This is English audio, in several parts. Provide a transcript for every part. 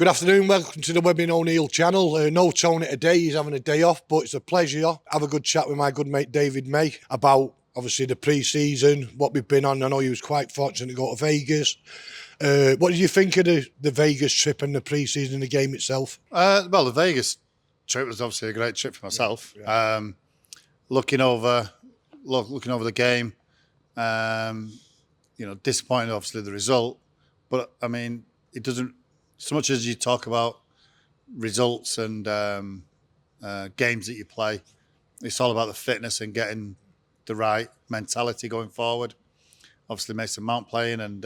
Good afternoon, welcome to the Webby O'Neill channel. No Tony today, he's having a day off, but it's a pleasure. Have a good chat with my good mate David May about obviously the pre-season, what we've been on. I know he was quite fortunate to go to Vegas. What did you think of the Vegas trip and the pre-season and the game itself? Well, the Vegas trip was obviously a great trip for myself. Yeah. Looking over the game, disappointed obviously the result, but I mean it doesn't. So much as you talk about results and games that you play, it's all about the fitness and getting the right mentality going forward. Obviously, Mason Mount playing and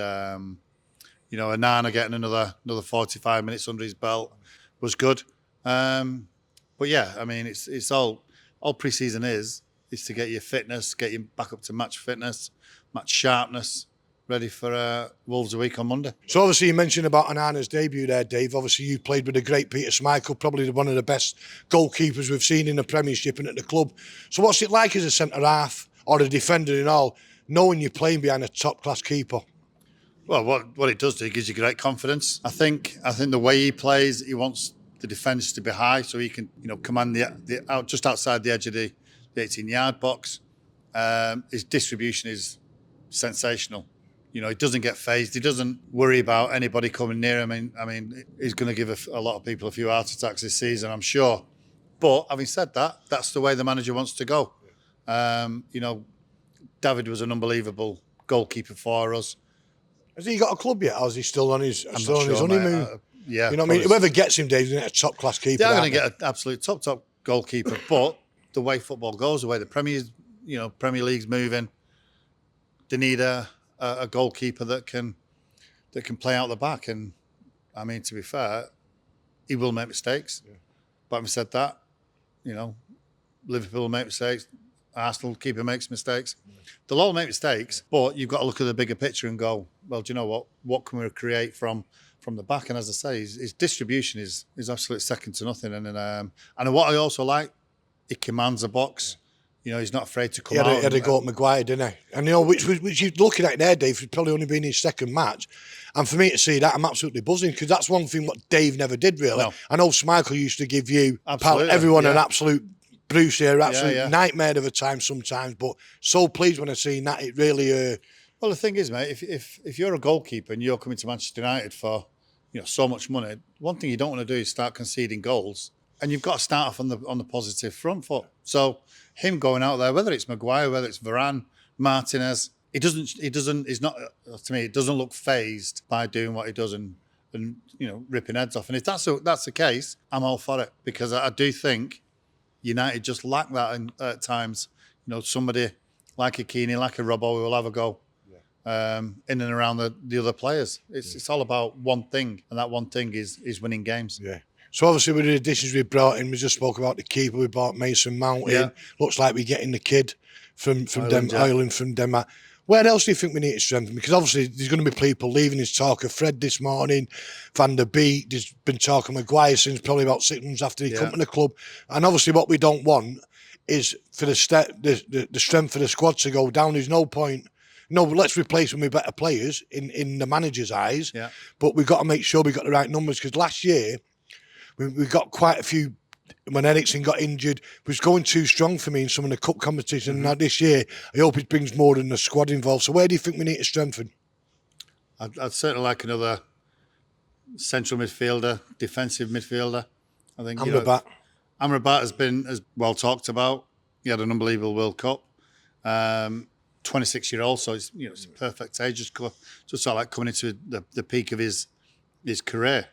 Onana getting another 45 minutes under his belt was good. But yeah, I mean, it's all pre-season is to get your fitness, get you back up to match fitness, match sharpness, ready for Wolves a week on Monday. So obviously you mentioned about Onana's debut there, Dave. Obviously you played with the great Peter Schmeichel, probably one of the best goalkeepers we've seen in the Premiership and at the club. So what's it like as a centre-half or a defender and all, knowing you're playing behind a top-class keeper? Well, what it does do, it gives you great confidence. I think the way he plays, he wants the defence to be high so he can command the out just outside the edge of the 18-yard box. His distribution is sensational. He doesn't get phased. He doesn't worry about anybody coming near him. I mean, he's going to give a lot of people a few heart attacks this season, I'm sure. But having said that, that's the way the manager wants to go. David was an unbelievable goalkeeper for us. Has he got a club yet, or is he still on his honeymoon? Yeah. You know what I mean? Whoever gets him, Dave's going to get a top-class keeper. They're going to get an absolute top goalkeeper. But the way football goes, the way the Premier League's moving, they need a goalkeeper that can play out the back. And I mean, to be fair, he will make mistakes. Yeah. But having said that, Liverpool will make mistakes. Arsenal keeper makes mistakes. Yeah. They'll all make mistakes, but you've got to look at the bigger picture and go, well, do you know what? What can we create from the back? And as I say, his distribution is absolutely second to nothing. And what I also like, he commands a box. Yeah. He's not afraid to come out. He had a go at Maguire, didn't he? And, which you're looking at there, Dave, it's probably only been his second match. And for me to see that, I'm absolutely buzzing because that's one thing what Dave never did, really. No. I know Schmeichel used to give you, everyone an absolute Bruce here, absolute nightmare of a time sometimes, but so pleased when I seen that. It really... Well, the thing is, mate, if you're a goalkeeper and you're coming to Manchester United for so much money, one thing you don't want to do is start conceding goals. And you've got to start off on the positive front foot. So him going out there, whether it's Maguire, whether it's Varane, Martinez, it doesn't look phased by doing what he does and ripping heads off. And if that's the case, I'm all for it because I do think United just lack that at times. Somebody like a Keane, like a Robbo, who will have a go in and around the other players. It's all about one thing, and that one thing is winning games. Yeah. So obviously with the additions we brought in, we just spoke about the keeper. We brought Mason Mount in. Looks like we're getting the kid from Ireland, from Denmark. Where else do you think we need to strengthen? Because obviously there's going to be people leaving. There's talk of Fred this morning, Van der Beek. There's been talk of Maguire since probably about 6 months after he come to the club. And obviously what we don't want is for the strength of the squad to go down. There's no point. No, let's replace them with better players in the manager's eyes. Yeah. But we've got to make sure we got the right numbers because last year we got quite a few. When Eriksen got injured, it was going too strong for me in some of the cup competition. Now this year, I hope it brings more than the squad involved. So where do you think we need to strengthen? I'd certainly like another central midfielder, defensive midfielder. I think Amrabat has well talked about. He had an unbelievable World Cup. 26-year-old, so it's a perfect age. Just sort of like coming into the peak of his career,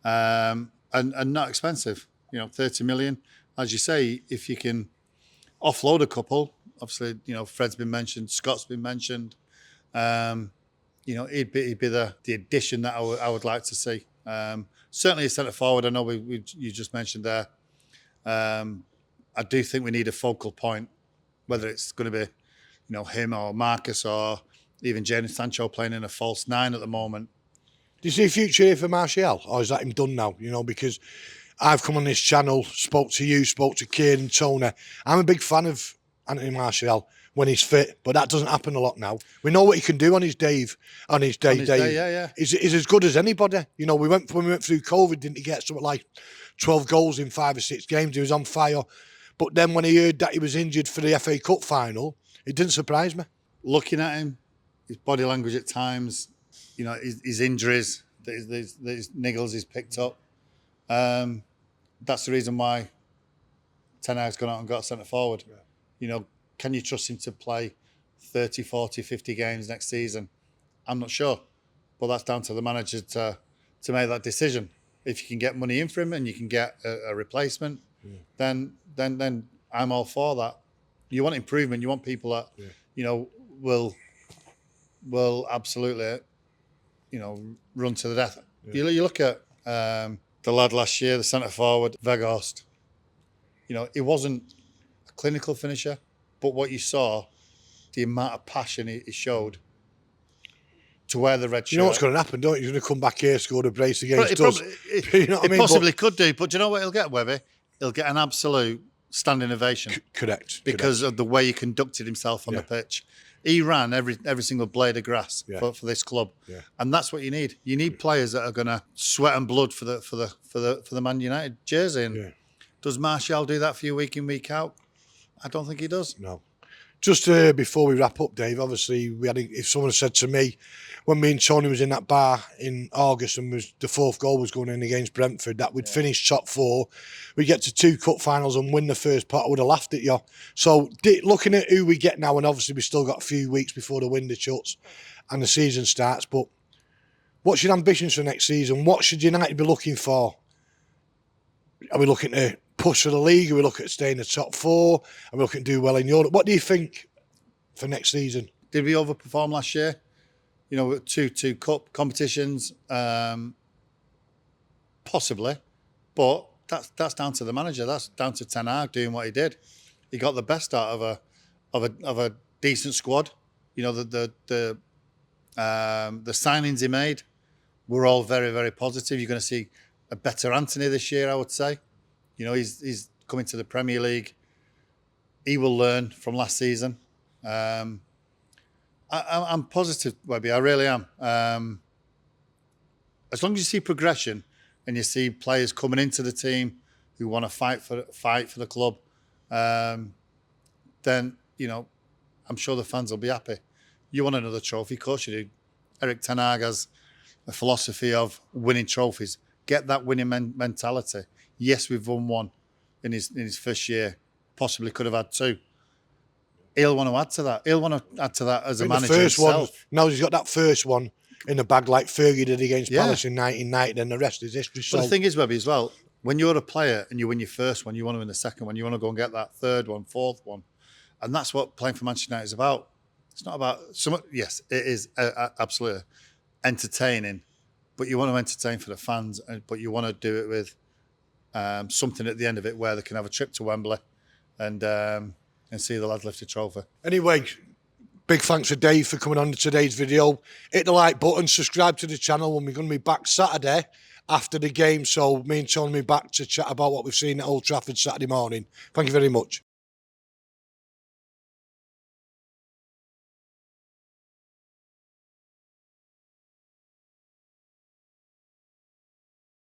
and not expensive. 30 million. As you say, if you can offload a couple, obviously, Fred's been mentioned, Scott's been mentioned. He'd be the addition that I would like to see. Certainly a centre forward. I know you just mentioned there. I do think we need a focal point, whether it's going to be, him or Marcus or even Jadon Sancho playing in a false 9 at the moment. Do you see a future here for Martial, or is that him done now? Because I've come on this channel, spoke to you, spoke to Kieran, Tony. I'm a big fan of Antony Martial. when he's fit, but that doesn't happen a lot now. We know what he can do on his day. Yeah. He's as good as anybody. You know, when we went through COVID, didn't he get something like 12 goals in 5 or 6 games? He was on fire. But then when he heard that he was injured for the FA Cup final, it didn't surprise me. Looking at him, his body language at times, you know, his injuries, his niggles he's picked up. That's the reason why Ten Hag's gone out and got a centre forward. Yeah. You know, can you trust him to play 30, 40, 50 games next season? I'm not sure. But that's down to the manager to make that decision. If you can get money in for him and you can get a replacement, then I'm all for that. You want improvement. You want people that, you know, will absolutely, you know, run to the death. Yeah. You look at the lad last year, the centre forward, Weghorst. You know, he wasn't a clinical finisher, but what you saw, the amount of passion he showed to wear the red shirt. You know what's going to happen, don't you? He's going to come back here, score a brace against us. You know what I mean? Possibly could do, but do you know what he'll get, Webby? He'll get an absolute standing ovation. Correct. Because of the way he conducted himself on the pitch. He ran every single blade of grass for this club, and that's what you need. You need players that are going to sweat and blood for the Man United jersey. And does Martial do that for you week in, week out? I don't think he does. No. Just before we wrap up, Dave, obviously, if someone said to me, when me and Tony was in that bar in August and the 4th goal was going in against Brentford, that we'd finish top 4, we get to 2 cup finals and win the first part, I would have laughed at you. So looking at who we get now, and obviously we've still got a few weeks before the window shuts and the season starts, but what's your ambitions for next season? What should United be looking for? Are we looking to push for the league? Are we looking at staying in the top 4? Are we looking to do well in Europe? What do you think for next season? Did we overperform last year? You know, two cup competitions, possibly, but that's down to the manager. That's down to Ten Hag doing what he did. He got the best out of a decent squad. You know, the signings he made were all very, very positive. You're going to see a better Antony this year, I would say. You know, he's coming to the Premier League. He will learn from last season. I'm positive, Webby. I really am. As long as you see progression and you see players coming into the team who want to fight for the club, then, you know, I'm sure the fans will be happy. You want another trophy, of course you do. Erik Ten Hag has a philosophy of winning trophies. Get that winning mentality. Yes, we've won 1 in his first year. Possibly could have had 2. He'll want to add to that. He'll want to add to that as a manager himself. Now he's got that first one in the bag like Fergie did against Palace in 1990, and the rest is history. But the thing is, Webby, as well, when you're a player and you win your first one, you want to win the second one. You want to go and get that 3rd one, 4th one. And that's what playing for Manchester United is about. It's not about... Yes, it is absolutely entertaining, but you want to entertain for the fans, but you want to do it with something at the end of it where they can have a trip to Wembley and see the lad lift a trophy. Anyway, big thanks to Dave for coming on to today's video. Hit the like button, subscribe to the channel, and we're going to be back Saturday after the game. So me and Tony will be back to chat about what we've seen at Old Trafford Saturday morning. Thank you very much.